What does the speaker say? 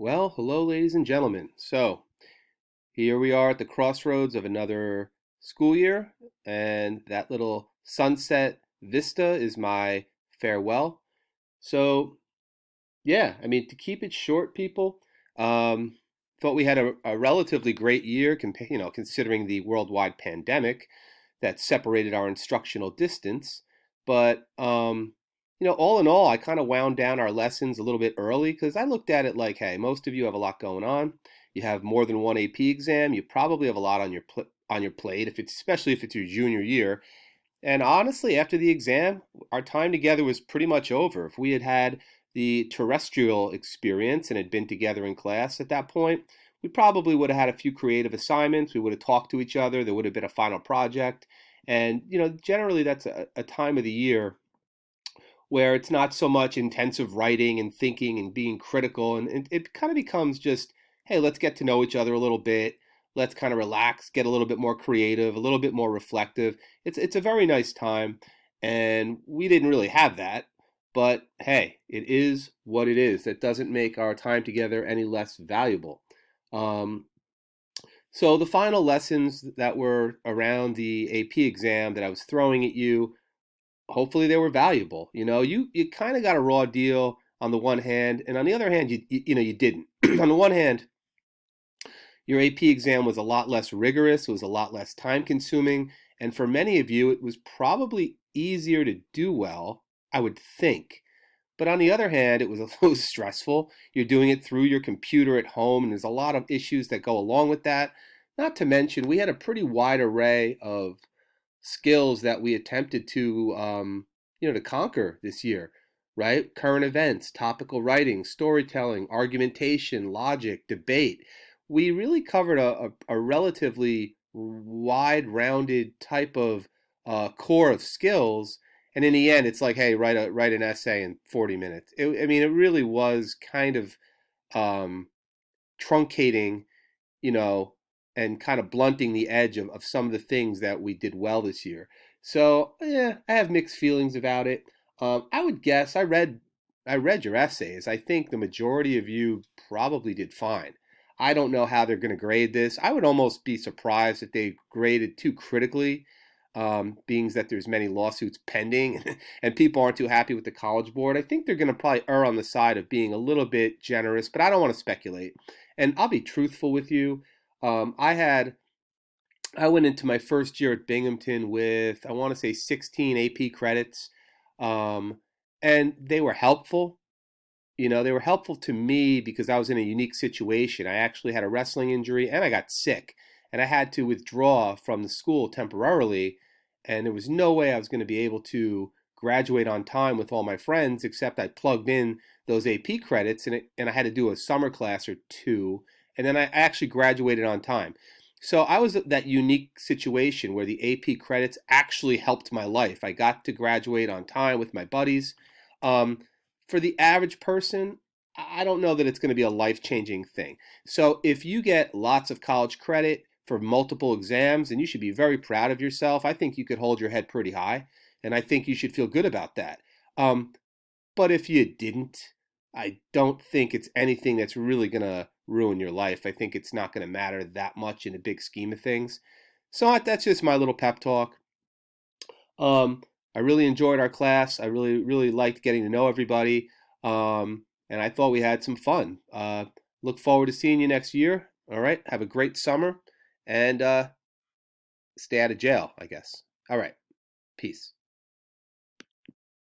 Well, hello, ladies and gentlemen. So, here we are at the crossroads of another school year, and that little sunset vista is my farewell. So, yeah, I mean, to keep it short, people, um, thought we had a relatively great year, considering the worldwide pandemic that separated our instructional distance. But all in all, I kind of wound down our lessons a little bit early because I looked at it like, hey, most of you have a lot going on. You have more than one AP exam. You probably have a lot on your plate, if it's especially if it's your junior year. And honestly, after the exam, our time together was pretty much over. If we had had the terrestrial experience and had been together in class at that point, we probably would have had a few creative assignments. We would have talked to each other. There would have been a final project. And, generally that's a time of the year where it's not so much intensive writing and thinking and being critical. And it kind of becomes just, hey, let's get to know each other a little bit. Let's kind of relax, get a little bit more creative, a little bit more reflective. It's a very nice time. And we didn't really have that. But hey, it is what it is. That doesn't make our time together any less valuable. Um, so the final lessons that were around the AP exam that I was throwing at you, hopefully they were valuable. You kind of got a raw deal on the one hand, and on the other hand, you didn't. On the one hand, your AP exam was a lot less rigorous, it was a lot less time consuming, and for many of you, it was probably easier to do well, I would think. But on the other hand, it was a little stressful. You're doing it through your computer at home, and there's a lot of issues that go along with that. Not to mention, we had a pretty wide array of skills that we attempted to conquer this year, right? Current events, topical writing, storytelling, argumentation, logic, debate. We really covered a relatively wide-rounded type of core of skills. And in the end, it's like, hey, write an essay in 40 minutes. I mean, it really was kind of um, truncating, you know, and kind of blunting the edge of some of the things that we did well this year. So yeah, I have mixed feelings about it. I would guess I read your essays. I think the majority of you probably did fine. I don't know how they're going to grade this. I would almost be surprised if they graded too critically, being that there's many lawsuits pending and people aren't too happy with the College Board. I think they're going to probably err on the side of being a little bit generous, but I don't want to speculate. And I'll be truthful with you. Um, I had I went into my first year at Binghamton with, I want to say, 16 AP credits, um, and they were helpful. They were helpful to me because I was in a unique situation. I actually had a wrestling injury and I got sick, and I had to withdraw from the school temporarily, and there was no way I was going to be able to graduate on time with all my friends except I plugged in those AP credits, and I had to do a summer class or two, and then I actually graduated on time. So I was at that unique situation where the AP credits actually helped my life. I got to graduate on time with my buddies. Um, for the average person, I don't know that it's going to be a life changing thing. So if you get lots of college credit for multiple exams, then you should be very proud of yourself. I think you could hold your head pretty high, and I think you should feel good about that. Um, but if you didn't, I don't think it's anything that's really going to ruin your life. I think it's not going to matter that much in the big scheme of things. So that's just my little pep talk. Um, I really enjoyed our class. I really, really liked getting to know everybody. And I thought we had some fun. Look forward to seeing you next year. All right. Have a great summer and stay out of jail, I guess. All right. Peace.